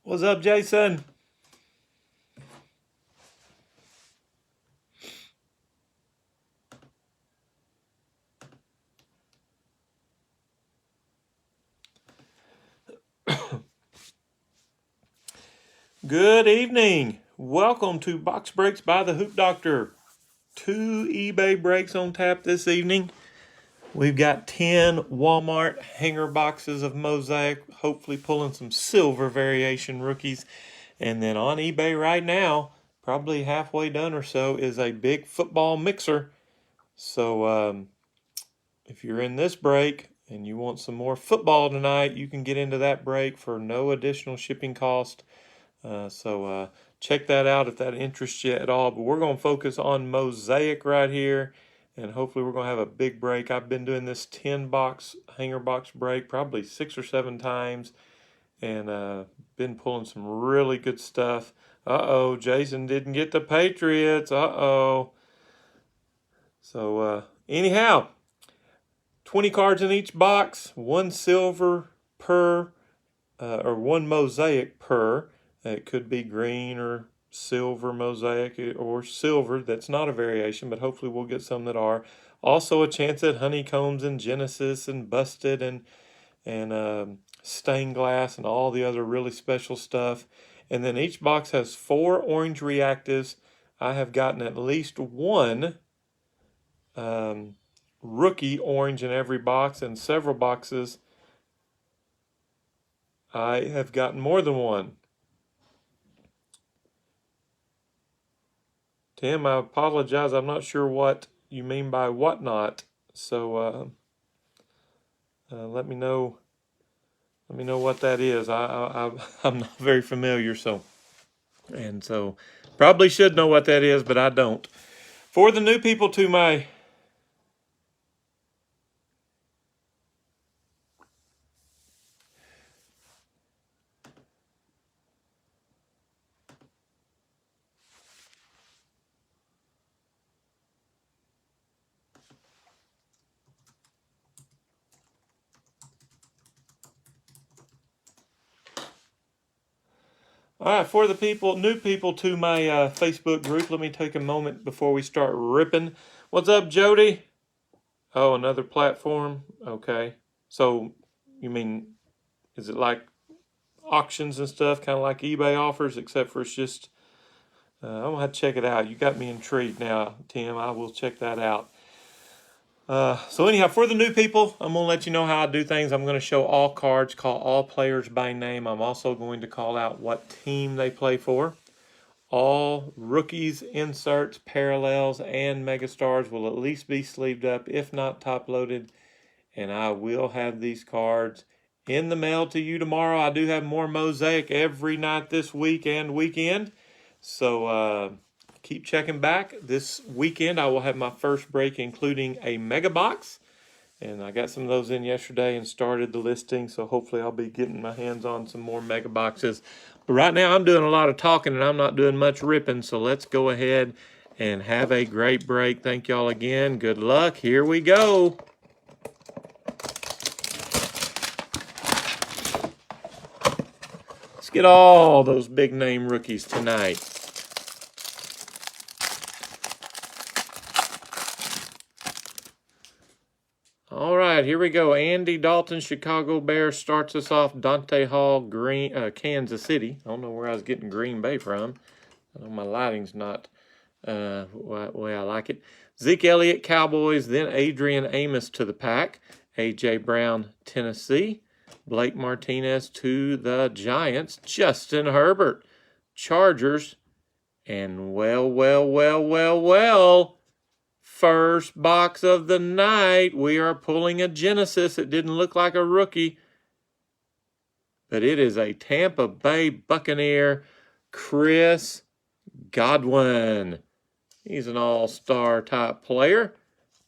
What's up, Jason? Good evening. Welcome to Box Breaks by the Hoop Doctor. 2 eBay breaks on tap this evening. We've got 10 Walmart hanger boxes of Mosaic, hopefully pulling some silver variation rookies. And then on eBay right now, probably halfway done or so, is a big football mixer. So if you're in this break and you want some more football tonight, you can get into that break for no additional shipping cost. So check that out if that interests you at all. But we're going to focus on Mosaic right here, and hopefully we're going to have a big break. I've been doing this 10-box hanger box break probably 6 or 7 times, and been pulling some really good stuff. Uh-oh, Jason didn't get the Patriots. Uh-oh. So anyhow, 20 cards in each box, 1 silver per, or 1 Mosaic per. It could be green or silver Mosaic or silver. That's not a variation, but hopefully we'll get some that are. Also a chance at honeycombs and Genesis and busted and stained glass and all the other really special stuff. And then each box has 4 orange reactives. I have gotten at least 1 rookie orange in every box, and several boxes I have gotten more than 1. Tim, I apologize. I'm not sure what you mean by whatnot. So let me know. Let me know what that is. I'm not very familiar. So probably should know what that is, but I don't. For the new people to my All right, for the new people to my Facebook group, let me take a moment before we start ripping. What's up, Jody? Oh, another platform? Okay. So, you mean, is it like auctions and stuff, kind of like eBay offers, except for it's just, I'm going to have to check it out. You got me intrigued now, Tim. I will check that out. So anyhow, for the new people, I'm going to let you know how I do things. I'm going to show all cards, call all players by name. I'm also going to call out what team they play for. All rookies, inserts, parallels, and megastars will at least be sleeved up, if not top-loaded. And I will have these cards in the mail to you tomorrow. I do have more Mosaic every night this week and weekend. So keep checking back. This weekend I will have my first break, including a mega box. And I got some of those in yesterday and started the listing. So hopefully I'll be getting my hands on some more mega boxes. But right now I'm doing a lot of talking and I'm not doing much ripping. So let's go ahead and have a great break. Thank y'all again. Good luck. Here we go. Let's get all those big name rookies tonight. All right, here we go. Andy Dalton, Chicago Bears, starts us off. Dante Hall, Kansas City. I don't know where I was getting Green Bay from. I know my lighting's not the way I like it. Zeke Elliott, Cowboys. Then Adrian Amos to the pack. A.J. Brown, Tennessee. Blake Martinez to the Giants. Justin Herbert, Chargers. And well, first box of the night, we are pulling a Genesis. It didn't look like a rookie, but it is a Tampa Bay Buccaneer, Chris Godwin. He's an all-star type player,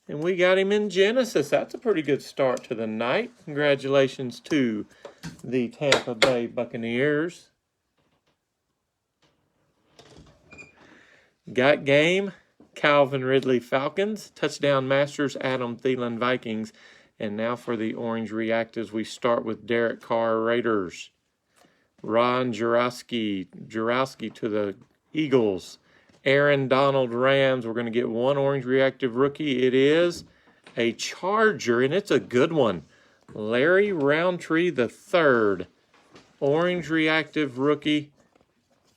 and we got him in Genesis. That's a pretty good start to the night. Congratulations to the Tampa Bay Buccaneers. Got game. Calvin Ridley, Falcons. Touchdown Masters, Adam Thielen, Vikings. And now for the orange reactives, we start with Derek Carr, Raiders. Ron Jurowski to the Eagles. Aaron Donald Rams. We're going to get one orange reactive rookie. It is a Charger, and it's a good one. Larry Roundtree III. Orange reactive rookie.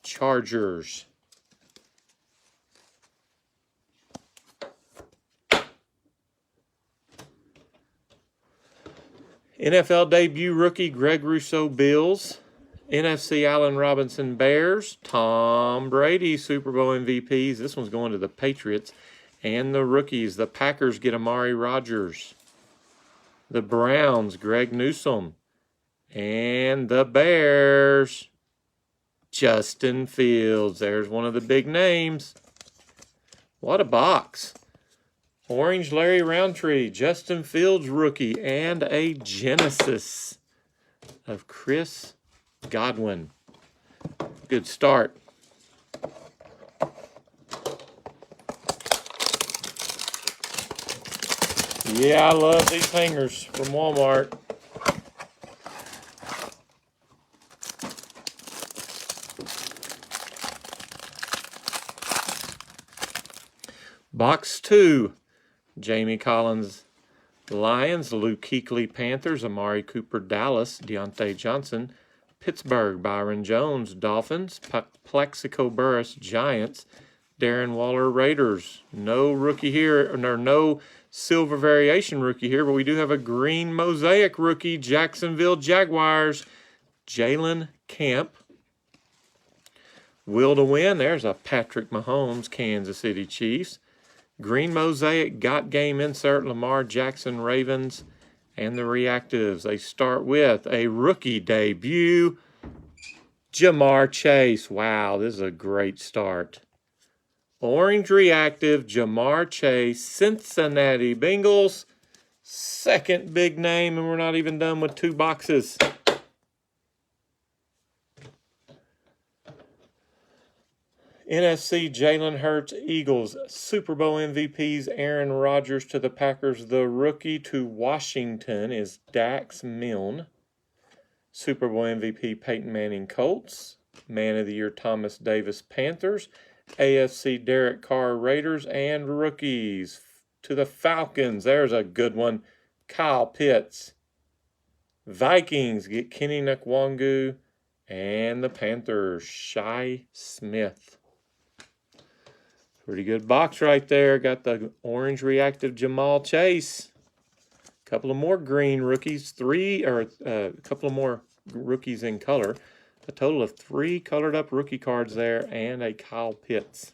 Chargers. NFL debut rookie Greg Rousseau Bills. NFC Allen Robinson Bears. Tom Brady Super Bowl MVPs. This one's going to the Patriots. And the rookies, the Packers get Amari Rodgers. The Browns, Greg Newsome. And the Bears, Justin Fields. There's one of the big names. What a box. Orange Larry Roundtree, Justin Fields rookie, and a Genesis of Chris Godwin. Good start. Yeah, I love these hangers from Walmart. Box 2. Jamie Collins, Lions. Luke Kuechly, Panthers. Amari Cooper, Dallas. Deontay Johnson, Pittsburgh. Byron Jones, Dolphins. Plexico Burress, Giants. Darren Waller, Raiders. No rookie here, or no silver variation rookie here, but we do have a green Mosaic rookie, Jacksonville Jaguars, Jalen Camp. Will to win, there's a Patrick Mahomes, Kansas City Chiefs. Green Mosaic, Got Game insert, Lamar Jackson, Ravens, and the Reactives. They start with a rookie debut, Jamar Chase. Wow, this is a great start. Orange reactive, Jamar Chase, Cincinnati Bengals. Second big name, and we're not even done with 2 boxes. NFC, Jalen Hurts, Eagles. Super Bowl MVPs, Aaron Rodgers to the Packers. The rookie to Washington is Dax Milne. Super Bowl MVP, Peyton Manning, Colts. Man of the Year, Thomas Davis, Panthers. AFC, Derek Carr, Raiders. And rookies to the Falcons. There's a good one. Kyle Pitts. Vikings get Kenny Nkwongu. And the Panthers, Shi Smith. Pretty good box right there. Got the orange reactive Jamal Chase. A couple of more green rookies. A couple of more rookies in color. A total of 3 colored up rookie cards there and a Kyle Pitts.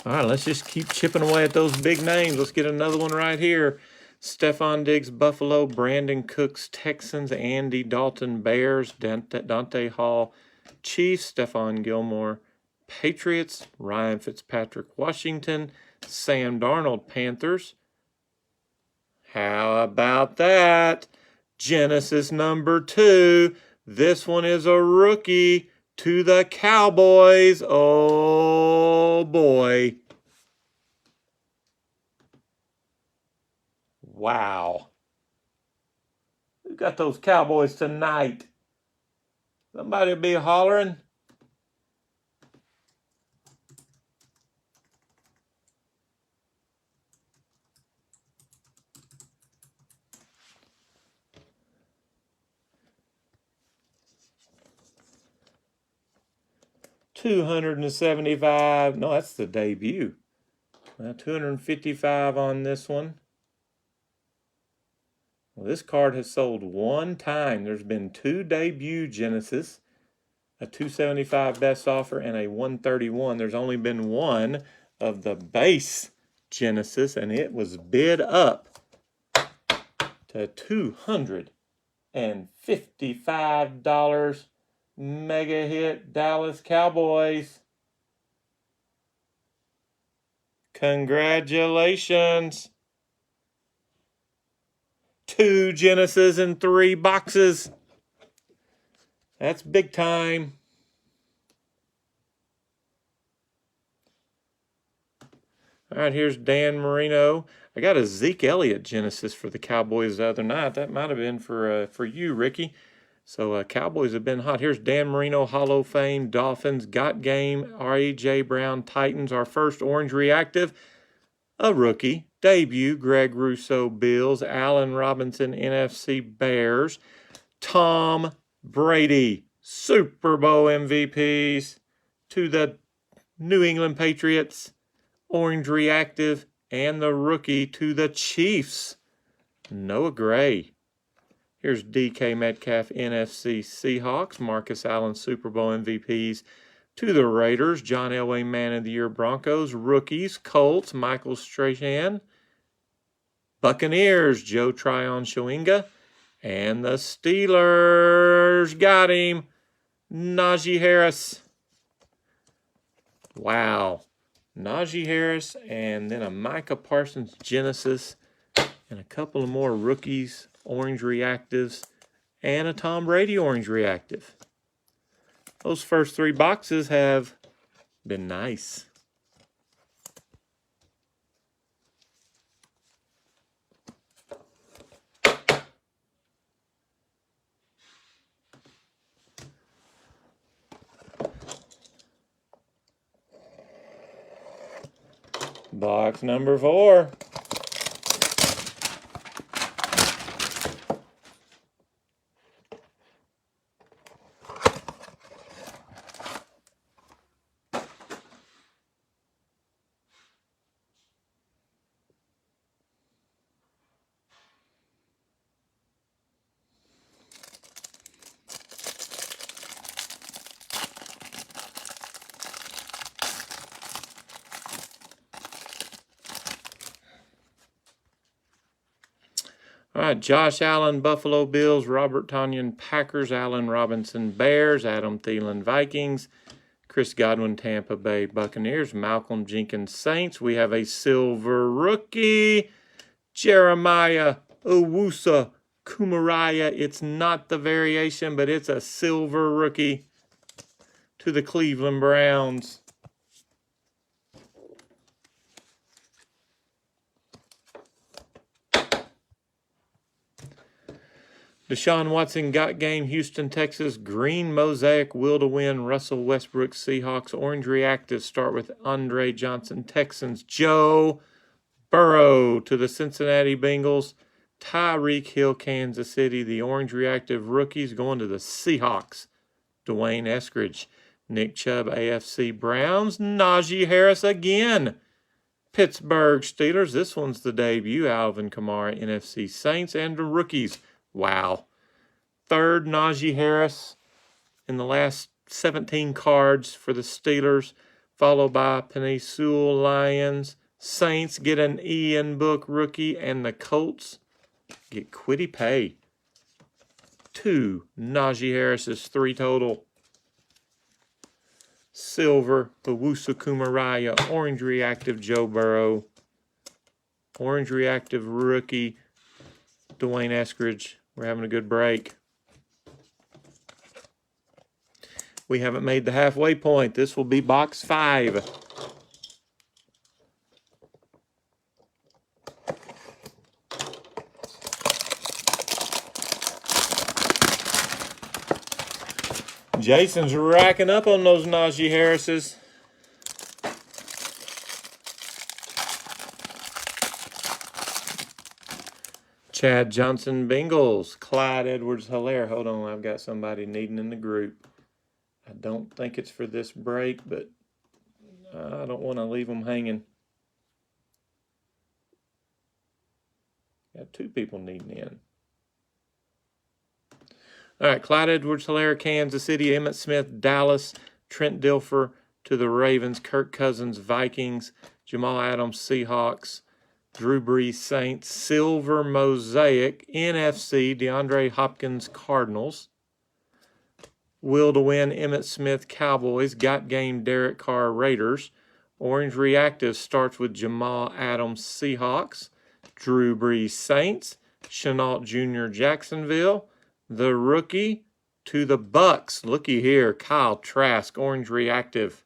All right, let's just keep chipping away at those big names. Let's get another one right here. Stephon Diggs, Buffalo. Brandon Cooks, Texans. Andy Dalton, Bears. Dante Hall, Chiefs. Stephon Gilmore, Patriots. Ryan Fitzpatrick, Washington. Sam Darnold, Panthers. How about that? Genesis number 2. This one is a rookie to the Cowboys. Oh, boy. Wow. Who got those Cowboys tonight? Somebody will be hollering. $275. No, that's the debut. $255 on this one. Well, this card has sold 1 time. There's been 2 debut Genesis, a $275 best offer, and a $131. There's only been 1 of the base Genesis, and it was bid up to $255. Mega hit, Dallas Cowboys. Congratulations. 2 Genesis in 3 boxes. That's big time. All right, here's Dan Marino. I got a Zeke Elliott Genesis for the Cowboys the other night. That might have been for you, Ricky. So Cowboys have been hot. Here's Dan Marino, Hall of Fame, Dolphins, Got Game, R.A.J. Brown, Titans. Our first orange reactive, a rookie. Debut, Greg Rousseau, Bills, Allen Robinson, NFC, Bears. Tom Brady, Super Bowl MVPs to the New England Patriots. Orange reactive, and the rookie to the Chiefs, Noah Gray. Here's DK Metcalf, NFC Seahawks, Marcus Allen, Super Bowl MVPs to the Raiders, John Elway, Man of the Year Broncos, rookies, Colts, Michael Strahan, Buccaneers, Joe Tryon-Shoyinga, and the Steelers got him, Najee Harris. Wow. Najee Harris, and then a Micah Parsons Genesis, and a couple of more rookies, orange reactives, and a Tom Brady orange reactive. Those first 3 boxes have been nice. Box number 4. All right, Josh Allen, Buffalo Bills, Robert Tonyan, Packers, Allen Robinson, Bears, Adam Thielen, Vikings, Chris Godwin, Tampa Bay Buccaneers, Malcolm Jenkins, Saints. We have a silver rookie, Jeremiah Owusu Kumaraya. It's not the variation, but it's a silver rookie to the Cleveland Browns. Deshaun Watson, Got Game, Houston, Texas. Green Mosaic, Will to Win, Russell Westbrook, Seahawks. Orange Reactive, start with Andre Johnson, Texans. Joe Burrow to the Cincinnati Bengals. Tyreek Hill, Kansas City. The Orange Reactive rookies going to the Seahawks. Dwayne Eskridge. Nick Chubb, AFC Browns. Najee Harris again. Pittsburgh Steelers. This one's the debut. Alvin Kamara, NFC Saints. And the rookies. Wow. 3rd Najee Harris in the last 17 cards for the Steelers, followed by Penei Sewell, Lions. Saints get an Ian Book rookie, and the Colts get Kwity Paye. 2 Najee Harris's, 3 total. Silver, Owusu Kumaraya, orange reactive, Joe Burrow. Orange reactive rookie, Dwayne Eskridge. We're having a good break. We haven't made the halfway point. This will be box 5. Jason's racking up on those Najee Harrises. Chad Johnson, Bengals. Clyde Edwards-Helaire. Hold on, I've got somebody needing in the group. I don't think it's for this break, but I don't want to leave them hanging. Got 2 people needing in. All right, Clyde Edwards-Helaire, Kansas City. Emmitt Smith, Dallas. Trent Dilfer to the Ravens. Kirk Cousins, Vikings. Jamal Adams, Seahawks. Drew Brees, Saints. Silver Mosaic, NFC. DeAndre Hopkins, Cardinals. Will to Win, Emmitt Smith, Cowboys. Got Game, Derek Carr, Raiders. Orange Reactive starts with Jamal Adams, Seahawks. Drew Brees, Saints. Chenault Jr. Jacksonville. The rookie to the Bucks. Looky here, Kyle Trask, orange reactive.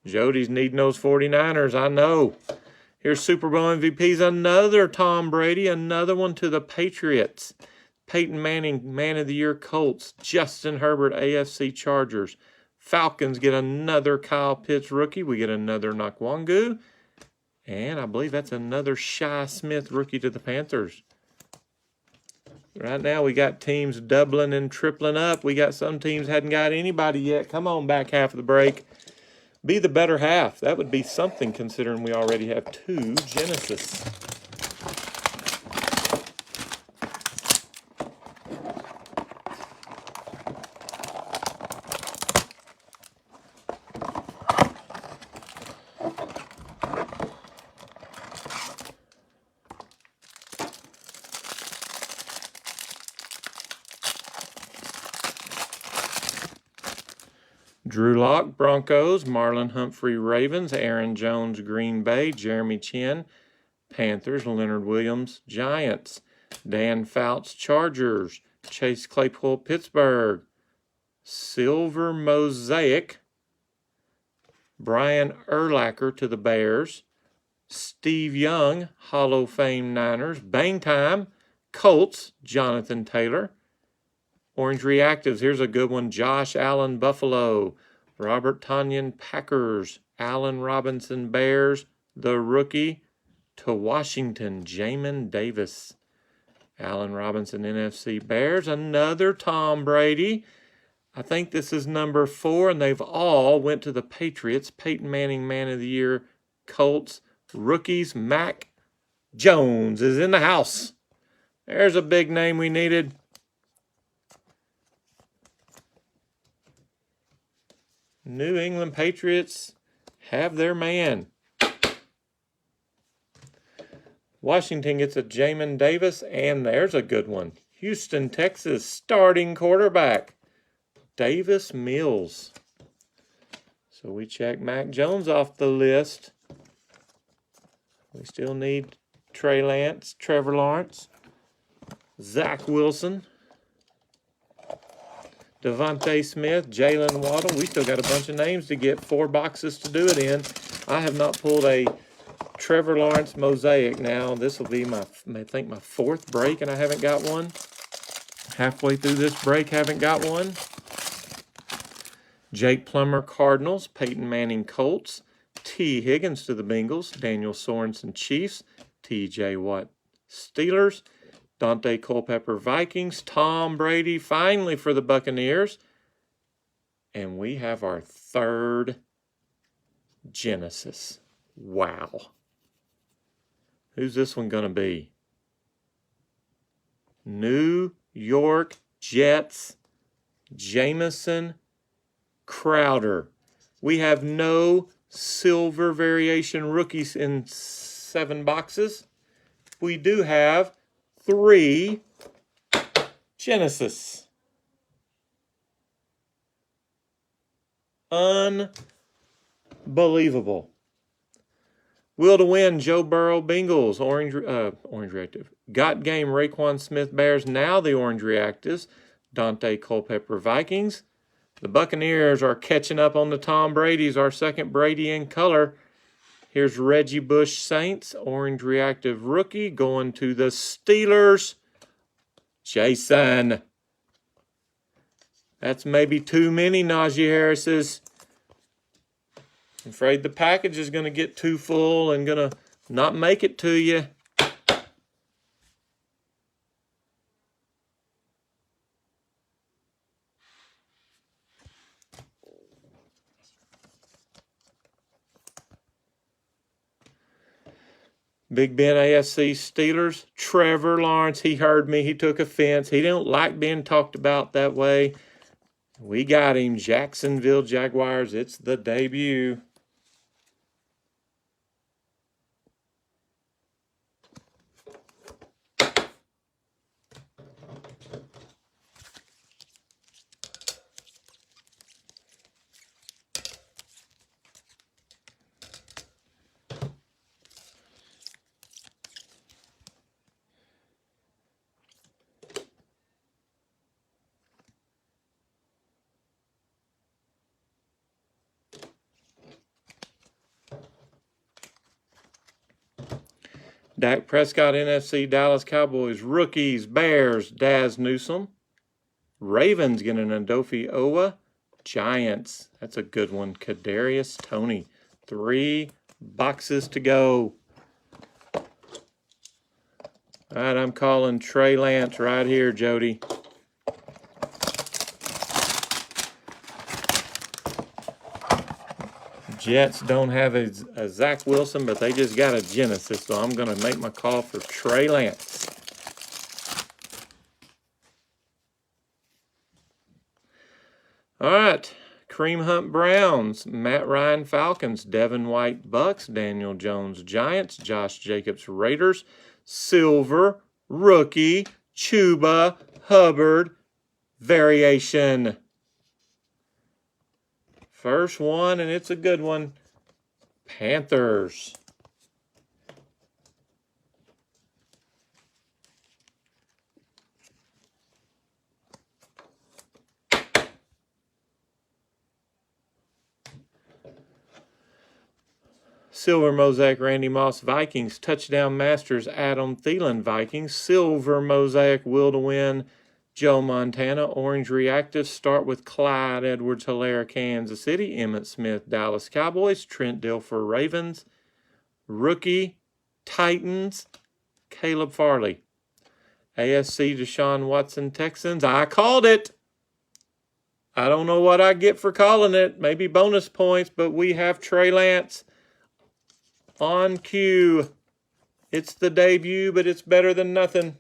Jody's needing those 49ers, I know. Here's Super Bowl MVPs, another Tom Brady, another one to the Patriots. Peyton Manning, Man of the Year, Colts. Justin Herbert, AFC Chargers. Falcons get another Kyle Pitts rookie. We get another Nakwangu. And I believe that's another Shi Smith rookie to the Panthers. Right now we got teams doubling and tripling up. We got some teams hadn't got anybody yet. Come on, back half of the break. Be the better half. That would be something considering we already have 2 Genesis. Drew Lock, Broncos. Marlon Humphrey, Ravens. Aaron Jones, Green Bay. Jeremy Chin, Panthers. Leonard Williams, Giants. Dan Fouts, Chargers. Chase Claypool, Pittsburgh. Silver Mosaic. Brian Urlacher to the Bears. Steve Young, Hall of Fame Niners. Bang Time, Colts. Jonathan Taylor. Orange Reactives, here's a good one. Josh Allen, Buffalo. Robert Tonyan, Packers. Allen Robinson, Bears. The rookie to Washington, Jamin Davis. Allen Robinson, NFC Bears. Another Tom Brady. I think this is number 4, and they've all went to the Patriots. Peyton Manning, Man of the Year, Colts. Rookies, Mac Jones is in the house. There's a big name we needed. New England Patriots have their man. Washington gets a Jamin Davis, and there's a good one. Houston, Texas, starting quarterback, Davis Mills. So we check Mac Jones off the list. We still need Trey Lance, Trevor Lawrence, Zach Wilson, Devontae Smith, Jalen Waddle. We still got a bunch of names to get, 4 boxes to do it in. I have not pulled a Trevor Lawrence Mosaic now. This will be I think my 4th break, and I haven't got one. Halfway through this break, haven't got one. Jake Plummer, Cardinals. Peyton Manning, Colts. T. Higgins to the Bengals. Daniel Sorensen, Chiefs. T.J. Watt, Steelers. Dante Culpepper, Vikings. Tom Brady, finally for the Buccaneers. And we have our 3rd Genesis. Wow. Who's this one going to be? New York Jets, Jamison Crowder. We have no silver variation rookies in 7 boxes. We do have 3 Genesis. Unbelievable. Will to win, Joe Burrow, Bengals. Orange reactive. Got game, Raekwon Smith, Bears. Now the orange reactives. Dante Culpepper, Vikings. The Buccaneers are catching up on the Tom Brady's, our 2nd Brady in color. Here's Reggie Bush, Saints. Orange reactive rookie going to the Steelers. Jason. That's maybe too many Najee Harris's. I'm afraid the package is going to get too full and going to not make it to you. Big Ben AFC Steelers. Trevor Lawrence, he heard me. He took offense. He don't like being talked about that way. We got him. Jacksonville Jaguars. It's the debut. Dak Prescott, NFC, Dallas Cowboys, rookies, Bears, Daz Newsome. Ravens getting an Adofi Owa. Giants, that's a good one. Kadarius Toney. 3 boxes to go. All right, I'm calling Trey Lance right here, Jody. Jets don't have a Zach Wilson, but they just got a Genesis, so I'm going to make my call for Trey Lance. All right, Kareem Hunt Browns, Matt Ryan Falcons, Devin White Bucks, Daniel Jones Giants, Josh Jacobs Raiders, Silver, rookie, Chuba Hubbard, variation. First one, and it's a good one. Panthers. Silver Mosaic Randy Moss Vikings. Touchdown Masters Adam Thielen Vikings. Silver Mosaic Will to Win Joe Montana. Orange Reactors start with Clyde Edwards-Helaire Kansas City. Emmitt Smith Dallas Cowboys. Trent Dilfer Ravens. Rookie Titans Caleb Farley. AFC Deshaun Watson Texans. I called it. I don't know what I get for calling it. Maybe bonus points, but we have Trey Lance on cue. It's the debut, but it's better than nothing.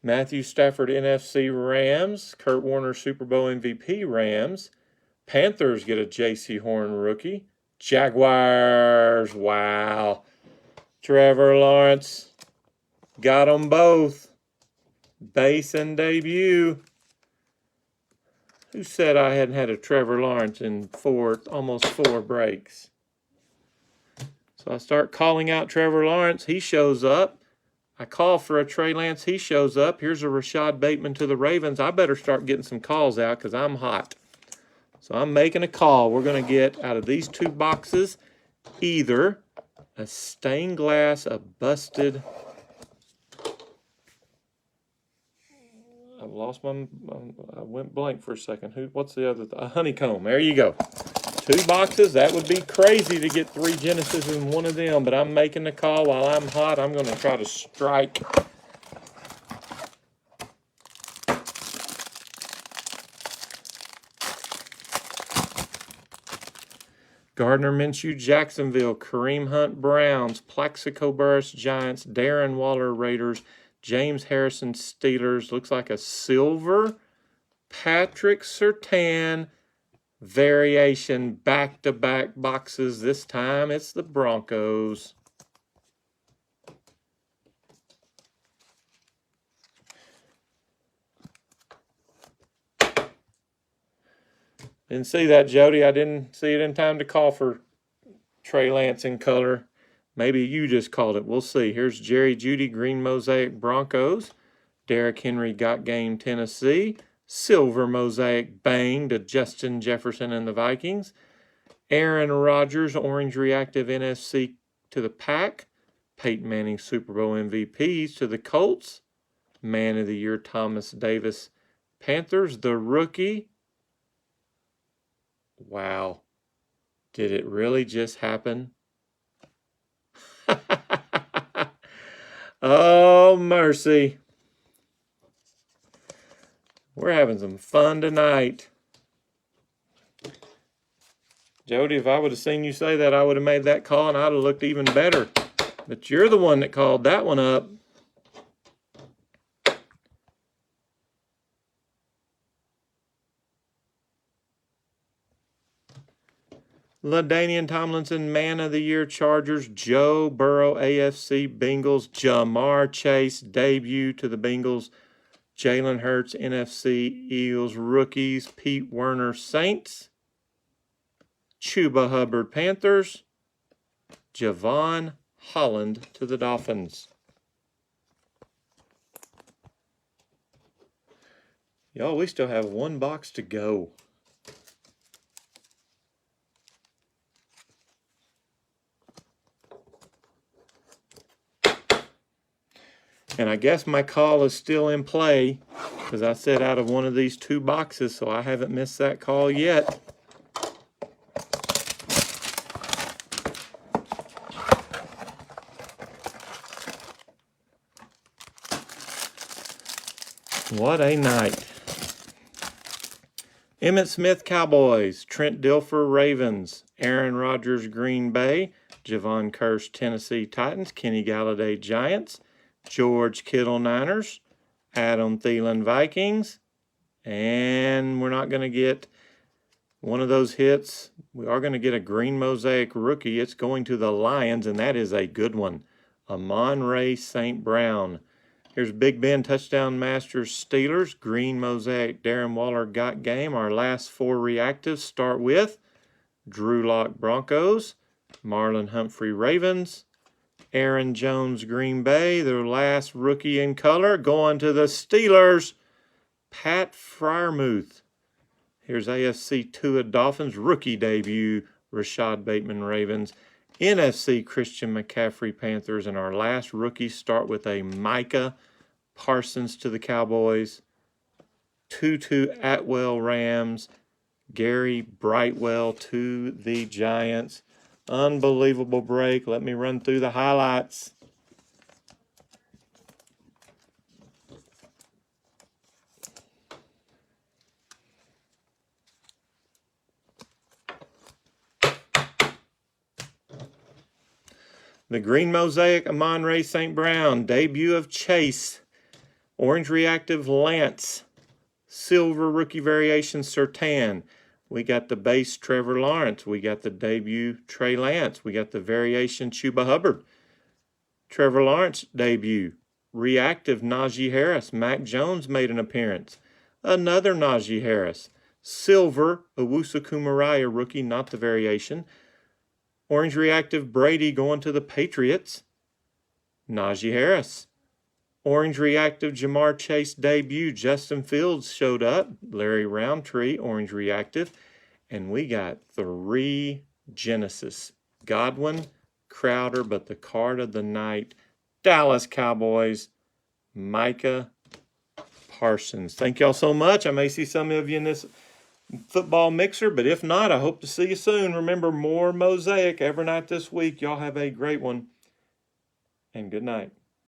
Matthew Stafford NFC Rams. Kurt Warner Super Bowl MVP Rams. Panthers get a J.C. Horn rookie. Jaguars. Wow. Trevor Lawrence. Got them both. Base and debut. Who said I hadn't had a Trevor Lawrence in almost four breaks? So I start calling out Trevor Lawrence. He shows up. I call for a Trey Lance. He shows up. Here's a Rashad Bateman to the Ravens. I better start getting some calls out because I'm hot. So I'm making a call. We're going to get out of these 2 boxes either a stained glass, a busted. I've lost my. I went blank for a second. What's the other? A honeycomb. There you go. 2 boxes. That would be crazy to get 3 Genesis in one of them, but I'm making the call while I'm hot. I'm going to try to strike. Gardner Minshew, Jacksonville. Kareem Hunt, Browns. Plaxico Burress, Giants. Darren Waller, Raiders. James Harrison, Steelers. Looks like a silver. Patrick Surtain. Variation, back-to-back boxes. This time it's the Broncos. Didn't see that, Jody. I didn't see it in time to call for Trey Lance in color. Maybe you just called it. We'll see. Here's Jerry Jeudy, Green Mosaic Broncos. Derrick Henry, Got Game, Tennessee. Silver Mosaic Bang to Justin Jefferson and the Vikings. Aaron Rodgers, Orange Reactive NFC to the Pack. Peyton Manning, Super Bowl MVPs to the Colts. Man of the Year, Thomas Davis, Panthers. The rookie. Wow. Did it really just happen? Oh, mercy. We're having some fun tonight. Jody, if I would have seen you say that, I would have made that call and I'd have looked even better. But you're the one that called that one up. LaDainian Tomlinson, Man of the Year, Chargers. Joe Burrow, AFC, Bengals. Jamar Chase, debut to the Bengals. Jalen Hurts, NFC, Eagles. Rookies, Pete Werner, Saints. Chuba Hubbard, Panthers. Javon Holland to the Dolphins. Y'all, we still have one box to go. And I guess my call is still in play because I said out of one of these two boxes, so I haven't missed that call yet. What a night. Emmitt Smith Cowboys, Trent Dilfer Ravens, Aaron Rodgers Green Bay, Javon Kearse Tennessee Titans, Kenny Galladay Giants, George Kittle Niners, Adam Thielen Vikings, and we're not going to get one of those hits. We are going to get a green Mosaic rookie. It's going to the Lions, and that is a good one. Amon-Ra St. Brown. Here's Big Ben Touchdown Masters Steelers. Green Mosaic Darren Waller got game. Our last four reactives start with Drew Lock Broncos, Marlon Humphrey Ravens, Aaron Jones Green Bay. Their last rookie in color going to the Steelers, Pat Freiermuth. Here's AFC Tua Dolphins rookie debut, Rashad Bateman Ravens. NFC Christian McCaffrey Panthers, and our last rookies start with a Micah Parsons to the Cowboys, Tutu Atwell Rams, Gary Brightwell to the Giants. Unbelievable break. Let me run through the highlights. The green Mosaic, Amon-Ra St. Brown. Debut of Chase. Orange Reactive, Lance. Silver Rookie Variation, Surtain. We got the base, Trevor Lawrence. We got the debut, Trey Lance. We got the variation, Chuba Hubbard. Trevor Lawrence debut. Reactive, Najee Harris. Mac Jones made an appearance. Another Najee Harris. Silver, Owusu Kumaraya rookie, not the variation. Orange Reactive, Brady going to the Patriots. Najee Harris. Orange Reactive, Jamar Chase debut. Justin Fields showed up. Larry Roundtree, Orange Reactive. And we got three Genesis. Godwin, Crowder, but the card of the night, Dallas Cowboys, Micah Parsons. Thank y'all so much. I may see some of you in this football mixer, but if not, I hope to see you soon. Remember, more Mosaic every night this week. Y'all have a great one, and good night.